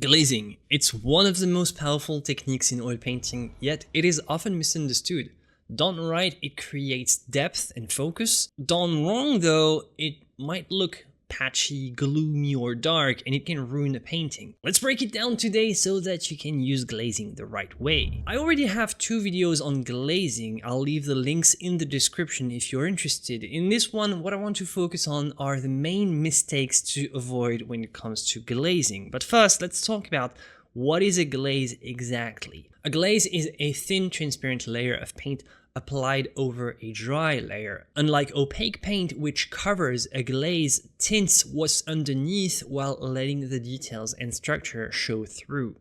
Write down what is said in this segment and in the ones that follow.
Glazing. It's one of the most powerful techniques in oil painting, yet it is often misunderstood. Done right, it creates depth and focus. Done wrong though, it might look patchy, gloomy or dark, and it can ruin a painting. Let's break it down today so that you can use glazing the right way. I already have 2 videos on glazing. I'll leave the links in the description if you're interested. In this one, what I want to focus on are the main mistakes to avoid when it comes to glazing. But first, let's talk about what is a glaze exactly. A glaze is a thin, transparent layer of paint applied over a dry layer. Unlike opaque paint, which covers, a glaze tints what's underneath while letting the details and structure show through.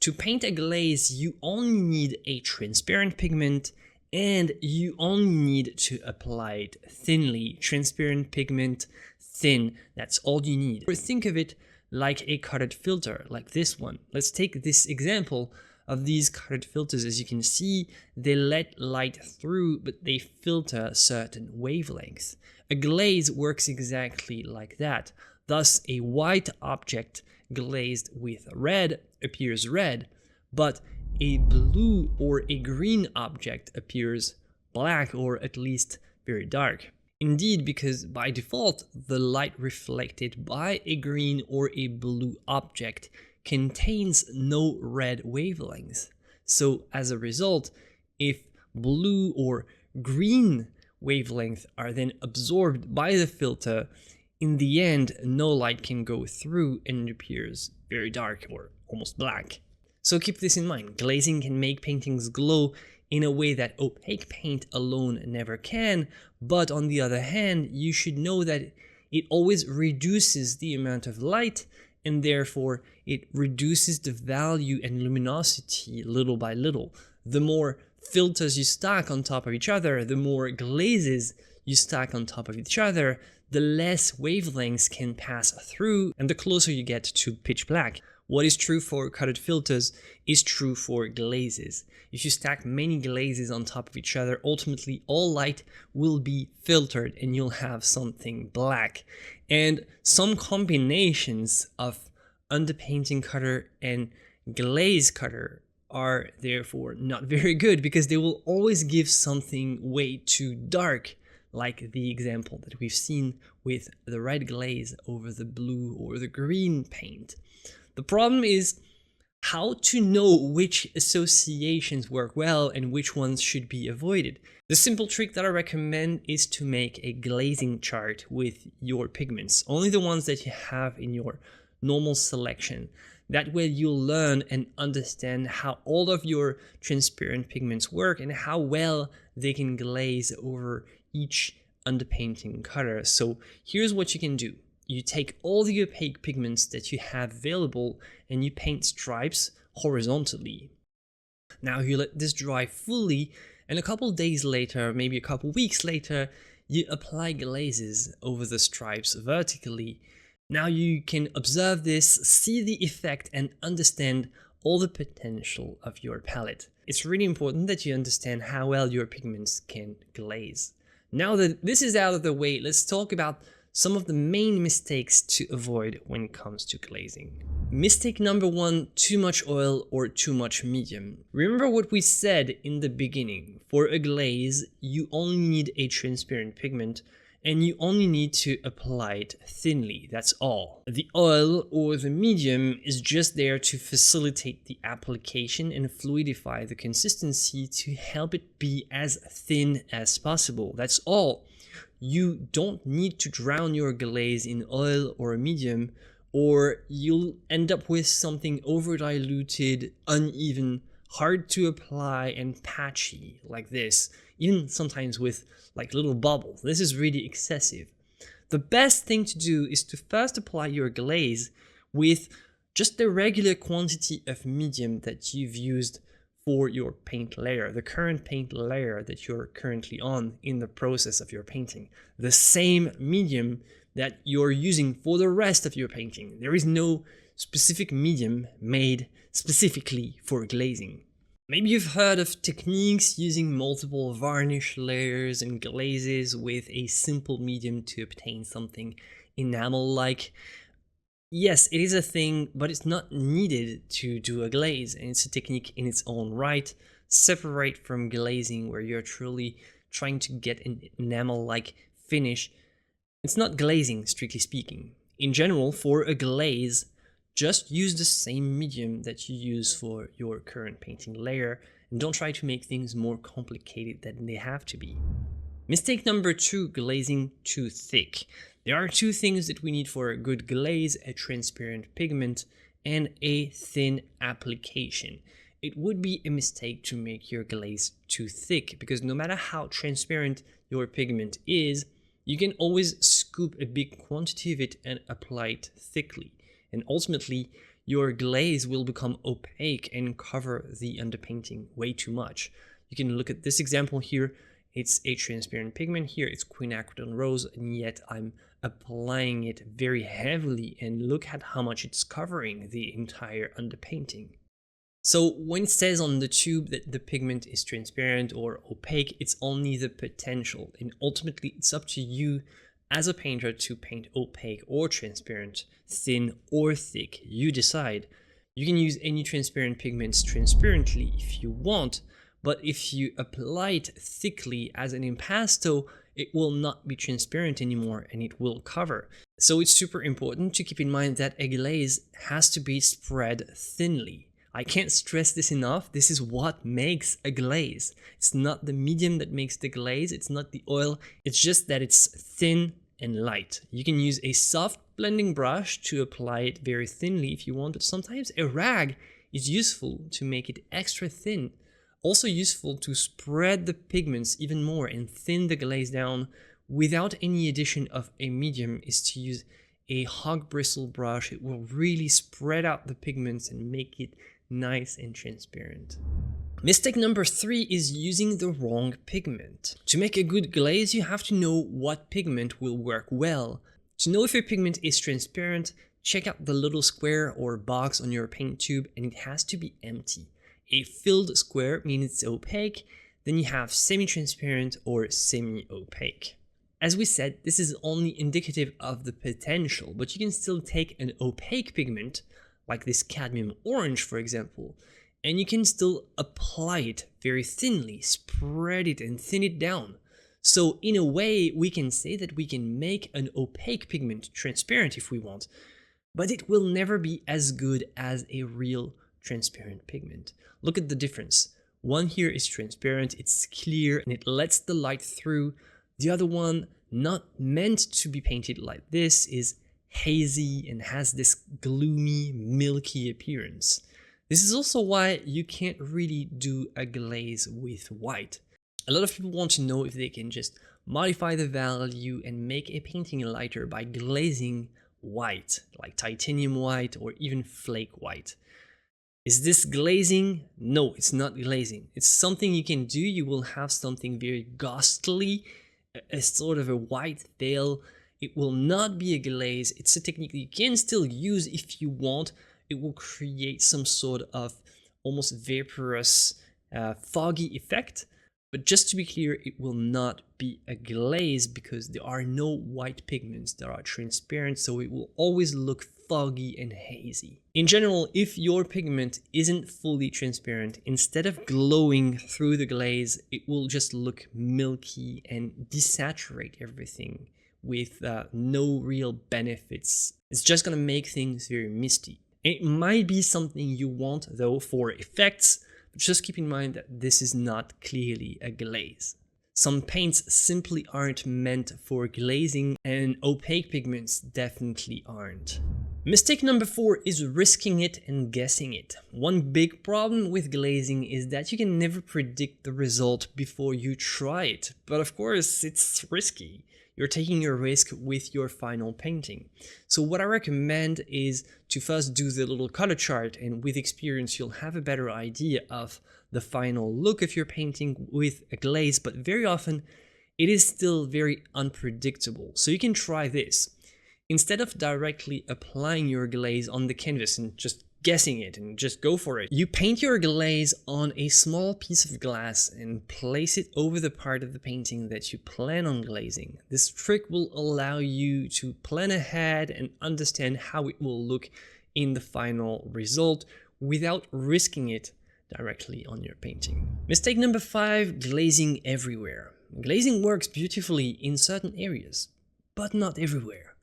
To paint a glaze, you only need a transparent pigment and you only need to apply it thinly. Transparent pigment, thin, that's all you need. Or think of it like a colored filter, like this one. Let's take this example of these colored filters. As you can see, they let light through, but they filter certain wavelengths. A glaze works exactly like that. Thus, a white object glazed with red appears red, but a blue or a green object appears black, or at least very dark. Indeed, because by default, the light reflected by a green or a blue object contains no red wavelengths. So as a result, if blue or green wavelengths are then absorbed by the filter, in the end, no light can go through and it appears very dark or almost black. So keep this in mind. Glazing can make paintings glow in a way that opaque paint alone never can, but on the other hand, you should know that it always reduces the amount of light, and therefore it reduces the value and luminosity little by little. The more filters you stack on top of each other, the more glazes you stack on top of each other, the less wavelengths can pass through, and the closer you get to pitch black. What is true for colored filters is true for glazes. If you stack many glazes on top of each other, ultimately all light will be filtered and you'll have something black. And some combinations of underpainting color and glaze color are therefore not very good, because they will always give something way too dark, like the example that we've seen with the red glaze over the blue or the green paint. The problem is how to know which associations work well and which ones should be avoided. The simple trick that I recommend is to make a glazing chart with your pigments, only the ones that you have in your normal selection. That way you'll learn and understand how all of your transparent pigments work and how well they can glaze over each underpainting color. So here's what you can do. You take all the opaque pigments that you have available and you paint stripes horizontally. Now you let this dry fully, and a couple days later, maybe a couple weeks later, you apply glazes over the stripes vertically. Now you can observe this, see the effect, and understand all the potential of your palette. It's really important that you understand how well your pigments can glaze. Now that this is out of the way, let's talk about some of the main mistakes to avoid when it comes to glazing. Mistake number 1, too much oil or too much medium. Remember what we said in the beginning. For a glaze, you only need a transparent pigment and you only need to apply it thinly, that's all. The oil or the medium is just there to facilitate the application and fluidify the consistency to help it be as thin as possible, that's all. You don't need to drown your glaze in oil or medium, or you'll end up with something over diluted, uneven, hard to apply, and patchy like this, even sometimes with like little bubbles. This is really excessive. The best thing to do is to first apply your glaze with just the regular quantity of medium that you've used for your paint layer, the current paint layer that you're currently on in the process of your painting, the same medium that you're using for the rest of your painting. There is no specific medium made specifically for glazing. Maybe you've heard of techniques using multiple varnish layers and glazes with a simple medium to obtain something enamel-like. Yes, it is a thing, but it's not needed to do a glaze, and it's a technique in its own right, separate from glazing where you're truly trying to get an enamel-like finish. It's not glazing, strictly speaking. In general, for a glaze, just use the same medium that you use for your current painting layer, and don't try to make things more complicated than they have to be. Mistake number 2, glazing too thick. There are two things that we need for a good glaze: a transparent pigment and a thin application. It would be a mistake to make your glaze too thick, because no matter how transparent your pigment is, you can always scoop a big quantity of it and apply it thickly. And ultimately, your glaze will become opaque and cover the underpainting way too much. You can look at this example here. It's a transparent pigment here, it's quinacridone rose, and yet I'm applying it very heavily, and look at how much it's covering the entire underpainting. So when it says on the tube that the pigment is transparent or opaque, it's only the potential, and ultimately it's up to you as a painter to paint opaque or transparent, thin or thick. You decide. You can use any transparent pigments transparently if you want, but if you apply it thickly as an impasto, it will not be transparent anymore and it will cover. So it's super important to keep in mind that a glaze has to be spread thinly. I can't stress this enough. This is what makes a glaze. It's not the medium that makes the glaze, it's not the oil, it's just that it's thin and light. You can use a soft blending brush to apply it very thinly if you want, but sometimes a rag is useful to make it extra thin. Also useful to spread the pigments even more and thin the glaze down without any addition of a medium is to use a hog bristle brush. It will really spread out the pigments and make it nice and transparent. Mistake number 3 is using the wrong pigment. To make a good glaze, you have to know what pigment will work well. To know if your pigment is transparent, check out the little square or box on your paint tube, and it has to be empty. A filled square means it's opaque, then you have semi-transparent or semi-opaque. As we said, this is only indicative of the potential, but you can still take an opaque pigment, like this cadmium orange for example, and you can still apply it very thinly, spread it and thin it down. So in a way, we can say that we can make an opaque pigment transparent if we want, but it will never be as good as a real transparent pigment. Look at the difference. One here is transparent, it's clear, and it lets the light through. The other one, not meant to be painted like this, is hazy and has this gloomy, milky appearance. This is also why you can't really do a glaze with white. A lot of people want to know if they can just modify the value and make a painting lighter by glazing white, like titanium white or even flake white. Is this glazing? No, it's not glazing. It's something you can do. You will have something very ghostly, a sort of a white veil. It will not be a glaze. It's a technique that you can still use if you want. It will create some sort of almost vaporous, foggy effect. But just to be clear, it will not be a glaze because there are no white pigments that are transparent, so it will always look foggy and hazy. In general, if your pigment isn't fully transparent, instead of glowing through the glaze, it will just look milky and desaturate everything with no real benefits. It's just gonna make things very misty. It might be something you want though for effects, but just keep in mind that this is not clearly a glaze. Some paints simply aren't meant for glazing, and opaque pigments definitely aren't. Mistake number 4 is risking it and guessing it. One big problem with glazing is that you can never predict the result before you try it, but of course it's risky. You're taking a risk with your final painting. So what I recommend is to first do the little color chart, and with experience you'll have a better idea of the final look of your painting with a glaze, but very often it is still very unpredictable. So you can try this. Instead of directly applying your glaze on the canvas and just guessing it and just go for it. You paint your glaze on a small piece of glass and place it over the part of the painting that you plan on glazing. This trick will allow you to plan ahead and understand how it will look in the final result without risking it directly on your painting. Mistake number 5, glazing everywhere. Glazing works beautifully in certain areas, but not everywhere.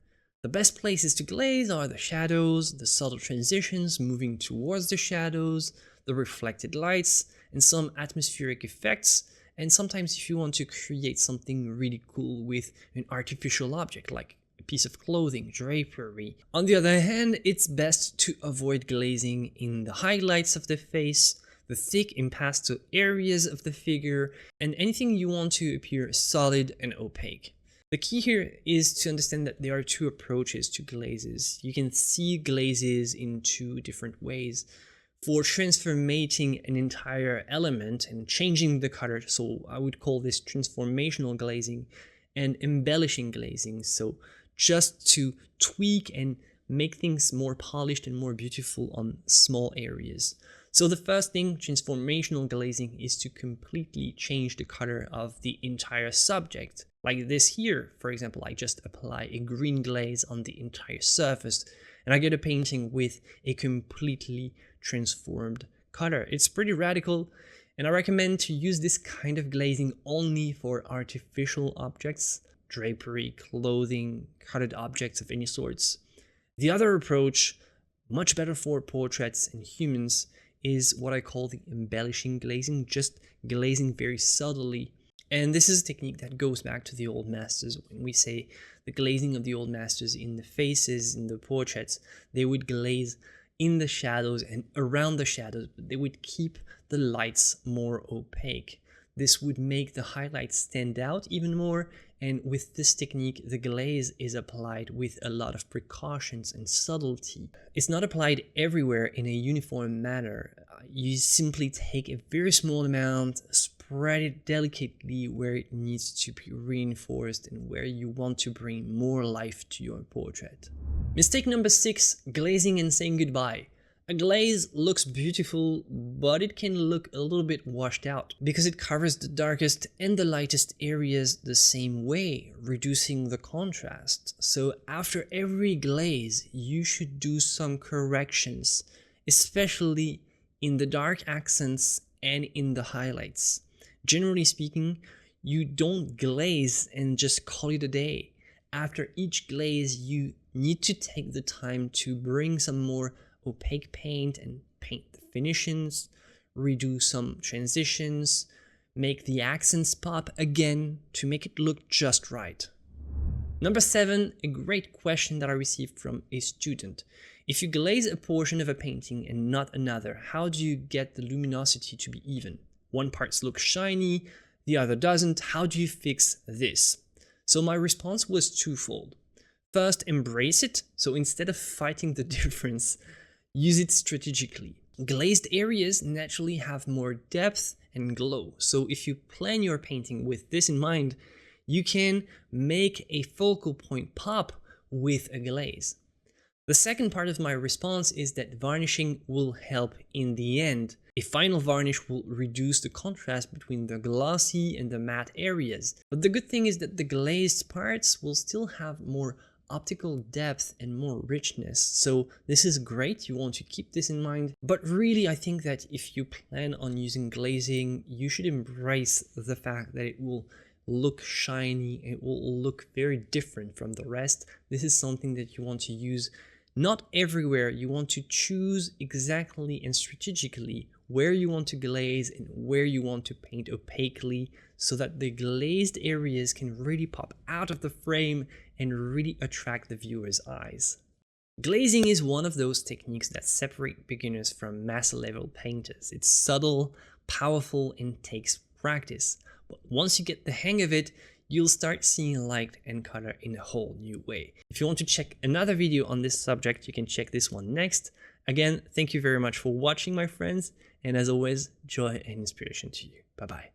The best places to glaze are the shadows, the subtle transitions moving towards the shadows, the reflected lights, and some atmospheric effects. And sometimes if you want to create something really cool with an artificial object like a piece of clothing, drapery. On the other hand, it's best to avoid glazing in the highlights of the face, the thick impasto areas of the figure, and anything you want to appear solid and opaque. The key here is to understand that there are 2 approaches to glazes. You can see glazes in 2 different ways. For transformating an entire element and changing the color, so I would call this transformational glazing, and embellishing glazing, so just to tweak and make things more polished and more beautiful on small areas. So the first thing, transformational glazing, is to completely change the color of the entire subject. Like this here, for example, I just apply a green glaze on the entire surface and I get a painting with a completely transformed color. It's pretty radical, and I recommend to use this kind of glazing only for artificial objects, drapery, clothing, colored objects of any sorts. The other approach, much better for portraits and humans, is what I call the embellishing glazing, just glazing very subtly. And this is a technique that goes back to the old masters. When we say the glazing of the old masters in the faces, in the portraits, they would glaze in the shadows and around the shadows, but they would keep the lights more opaque. This would make the highlights stand out even more, and with this technique, the glaze is applied with a lot of precautions and subtlety. It's not applied everywhere in a uniform manner. You simply take a very small amount, spread it delicately where it needs to be reinforced and where you want to bring more life to your portrait. Mistake number 6, glazing and saying goodbye. A glaze looks beautiful, but it can look a little bit washed out because it covers the darkest and the lightest areas the same way, reducing the contrast. So after every glaze, you should do some corrections, especially in the dark accents and in the highlights. Generally speaking, you don't glaze and just call it a day. After each glaze, you need to take the time to bring some more opaque paint and paint the finishes, redo some transitions, make the accents pop again to make it look just right. Number 7, a great question that I received from a student. If you glaze a portion of a painting and not another, how do you get the luminosity to be even? One part looks shiny, the other doesn't. How do you fix this? So my response was twofold. First, embrace it. So instead of fighting the difference, use it strategically. Glazed areas naturally have more depth and glow. So if you plan your painting with this in mind, you can make a focal point pop with a glaze. The second part of my response is that varnishing will help in the end. A final varnish will reduce the contrast between the glossy and the matte areas. But the good thing is that the glazed parts will still have more optical depth and more richness. So this is great, you want to keep this in mind. But really, I think that if you plan on using glazing, you should embrace the fact that it will look shiny, it will look very different from the rest. This is something that you want to use not everywhere. You want to choose exactly and strategically where you want to glaze and where you want to paint opaquely, so that the glazed areas can really pop out of the frame and really attract the viewer's eyes. Glazing is one of those techniques that separate beginners from master level painters. It's subtle, powerful, and takes practice. But once you get the hang of it, you'll start seeing light and color in a whole new way. If you want to check another video on this subject, you can check this one next. Again, thank you very much for watching, my friends, and as always, joy and inspiration to you. Bye-bye.